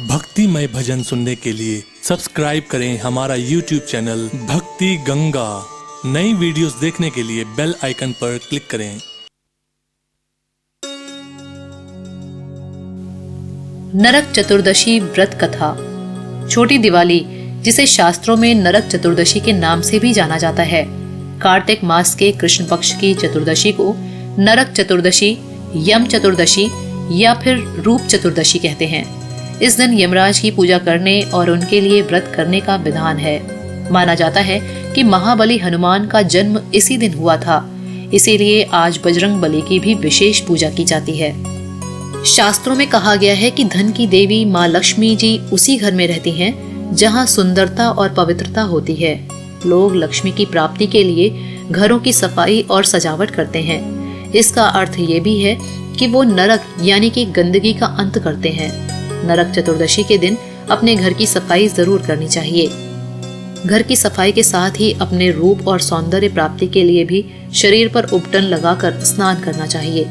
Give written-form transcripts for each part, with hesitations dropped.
भक्तिमय भजन सुनने के लिए सब्सक्राइब करें हमारा YouTube चैनल भक्ति गंगा। नई वीडियोस देखने के लिए बेल आइकन पर क्लिक करें। नरक चतुर्दशी व्रत कथा। छोटी दिवाली, जिसे शास्त्रों में नरक चतुर्दशी के नाम से भी जाना जाता है, कार्तिक मास के कृष्ण पक्ष की चतुर्दशी को नरक चतुर्दशी, यम चतुर्दशी या फिर रूप चतुर्दशी कहते हैं। इस दिन यमराज की पूजा करने और उनके लिए व्रत करने का विधान है। माना जाता है कि महाबली हनुमान का जन्म इसी दिन हुआ था, इसीलिए आज बजरंग बली की भी विशेष पूजा की जाती है। शास्त्रों में कहा गया है कि धन की देवी माँ लक्ष्मी जी उसी घर में रहती हैं जहाँ सुंदरता और पवित्रता होती है। लोग लक्ष्मी की प्राप्ति के लिए घरों की सफाई और सजावट करते हैं। इसका अर्थ ये भी है कि वो नरक यानी कि गंदगी का अंत करते हैं। नरक चतुर्दशी के दिन अपने घर की सफाई जरूर करनी चाहिए। घर की सफाई के साथ ही अपने रूप और सौंदर्य प्राप्ति के लिए भी शरीर पर उपटन लगाकर स्नान करना चाहिए।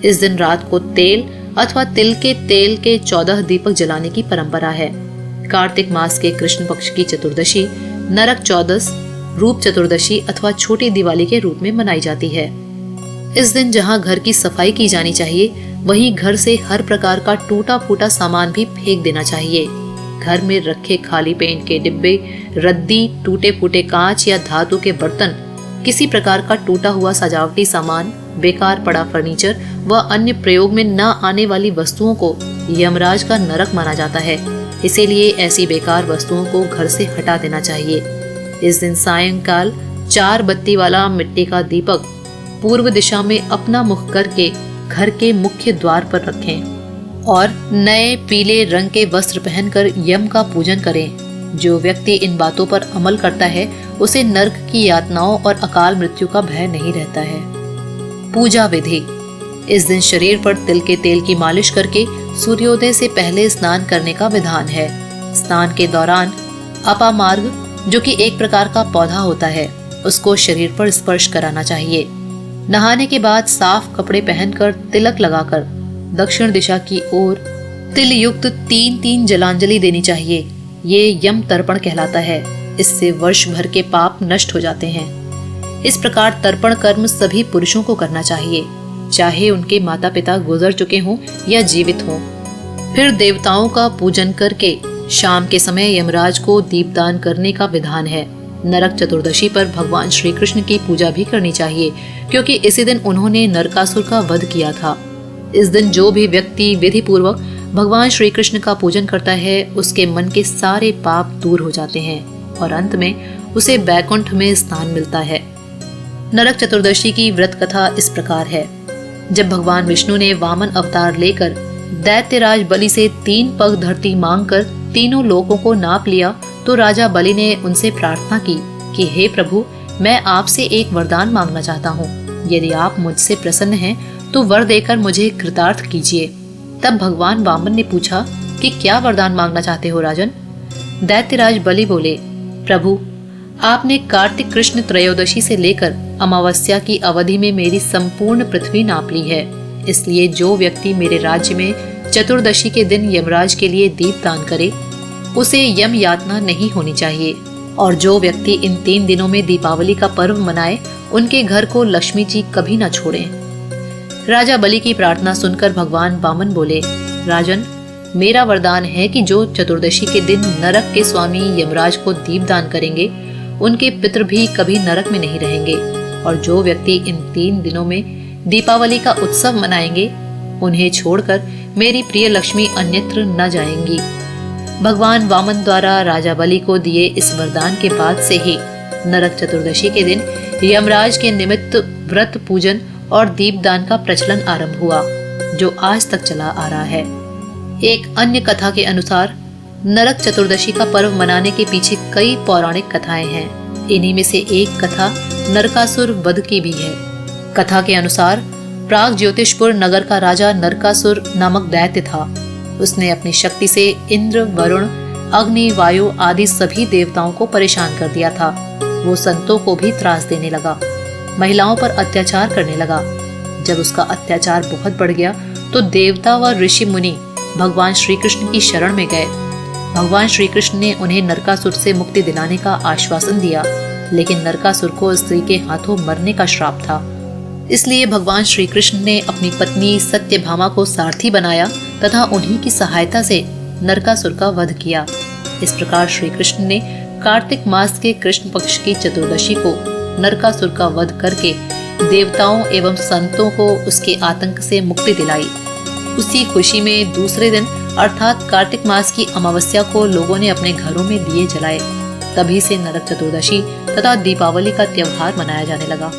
इस दिन रात को तेल अथवा तिल के तेल के 14 दीपक जलाने की परंपरा है। कार्तिक मास के कृष्ण पक्ष की चतुर्दशी नरक चौदस, रूप चतुर्दशी अथवा छोटी दिवाली के रूप में मनाई जाती है। इस दिन जहां घर की सफाई की जानी चाहिए, वहीं घर से हर प्रकार का टूटा फूटा सामान भी फेंक देना चाहिए। घर में रखे खाली पेंट के डिब्बे, रद्दी, टूटे फूटे कांच या धातु के बर्तन, किसी प्रकार का टूटा हुआ सजावटी सामान, बेकार पड़ा फर्नीचर व अन्य प्रयोग में न आने वाली वस्तुओं को यमराज का नरक माना जाता है। इसीलिए ऐसी बेकार वस्तुओं को घर से हटा देना चाहिए। इस दिन सायंकाल 4 बत्ती वाला मिट्टी का दीपक पूर्व दिशा में अपना मुख करके घर के मुख्य द्वार पर रखें और नए पीले रंग के वस्त्र पहनकर यम का पूजन करें। जो व्यक्ति इन बातों पर अमल करता है, उसे नरक की यातनाओं और अकाल मृत्यु का भय नहीं रहता है। पूजा विधि। इस दिन शरीर पर तिल के तेल की मालिश करके सूर्योदय से पहले स्नान करने का विधान है। स्नान के दौरान अपामार्ग, जो कि एक प्रकार का पौधा होता है, उसको शरीर पर स्पर्श कराना चाहिए। नहाने के बाद साफ कपड़े पहनकर तिलक लगाकर दक्षिण दिशा की ओर तिल युक्त 3-3 जलांजलि देनी चाहिए। ये यम तर्पण कहलाता है। इससे वर्ष भर के पाप नष्ट हो जाते हैं। इस प्रकार तर्पण कर्म सभी पुरुषों को करना चाहिए, चाहे उनके माता पिता गुजर चुके हों या जीवित हों। फिर देवताओं का पूजन करके शाम के समय यमराज को दीपदान करने का विधान है। नरक चतुर्दशी पर भगवान श्री कृष्ण की पूजा भी करनी चाहिए, क्योंकि इसी दिन उन्होंने नरकासुर का वध किया था। इस दिन जो भी व्यक्ति विधि पूर्वक भगवान श्री कृष्ण का पूजन करता है, उसके मन के सारे पाप दूर हो जाते हैं और अंत में उसे बैकुंठ में स्थान मिलता है। नरक चतुर्दशी की व्रत कथा इस प्रकार है। जब भगवान विष्णु ने वामन अवतार लेकर दैत्यराज बलि से 3 पग धरती मांगकर तीनों लोकों को नाप लिया, तो राजा बलि ने उनसे प्रार्थना की कि हे प्रभु, मैं आपसे एक वरदान मांगना चाहता हूँ। यदि आप मुझसे प्रसन्न हैं तो वर देकर मुझे कृतार्थ कीजिए। तब भगवान वामन ने पूछा कि क्या वरदान मांगना चाहते हो राजन? दैत्यराज बलि बोले, प्रभु, आपने कार्तिक कृष्ण त्रयोदशी से लेकर अमावस्या की अवधि में मेरी संपूर्ण पृथ्वी नाप ली है। इसलिए जो व्यक्ति मेरे राज्य में चतुर्दशी के दिन यमराज के लिए दीपदान करे, उसे यम यातना नहीं होनी चाहिए। और जो व्यक्ति इन 3 दिनों में दीपावली का पर्व मनाए, उनके घर को लक्ष्मी जी कभी न छोड़ें। राजा बलि की प्रार्थना सुनकर भगवान वामन बोले, राजन, मेरा वरदान है कि जो चतुर्दशी के दिन नरक के स्वामी यमराज को दीपदान करेंगे, उनके पितृ भी कभी नरक में नहीं रहेंगे। और जो व्यक्ति इन 3 दिनों में दीपावली का उत्सव मनाएंगे, उन्हें छोड़कर मेरी प्रिय लक्ष्मी अन्यत्र न जाएंगी। भगवान वामन द्वारा राजा बलि को दिए इस वरदान के बाद से ही नरक चतुर्दशी के दिन यमराज के निमित्त व्रत पूजन और दीपदान का प्रचलन आरंभ हुआ, जो आज तक चला आ रहा है। एक अन्य कथा के अनुसार नरक चतुर्दशी का पर्व मनाने के पीछे कई पौराणिक कथाएं हैं। इन्हीं में से एक कथा नरकासुर वध की भी है। कथा के अनुसार प्राग ज्योतिषपुर नगर का राजा नरकासुर नामक दैत्य था। उसने अपनी शक्ति से इंद्र, वरुण, अग्नि, वायु आदि सभी देवताओं को परेशान कर दिया था। वो संतों को भी त्रास देने लगा, महिलाओं पर अत्याचार करने लगा। जब उसका अत्याचार बहुत बढ़ गया तो देवता व ऋषि मुनि भगवान श्री कृष्ण की शरण में गए। भगवान श्री कृष्ण ने उन्हें नरकासुर से मुक्ति दिलाने का आश्वासन दिया, लेकिन नरकासुर को स्त्री के हाथों मरने का श्राप था। इसलिए भगवान श्री कृष्ण ने अपनी पत्नी सत्यभामा को सारथी बनाया तथा उन्हीं की सहायता से नरकासुर का वध किया। इस प्रकार श्री कृष्ण ने कार्तिक मास के कृष्ण पक्ष की चतुर्दशी को नरकासुर का वध करके देवताओं एवं संतों को उसके आतंक से मुक्ति दिलाई। उसी खुशी में दूसरे दिन अर्थात कार्तिक मास की अमावस्या को लोगों ने अपने घरों में दिए जलाए। तभी से नरक चतुर्दशी तथा दीपावली का त्योहार मनाया जाने लगा।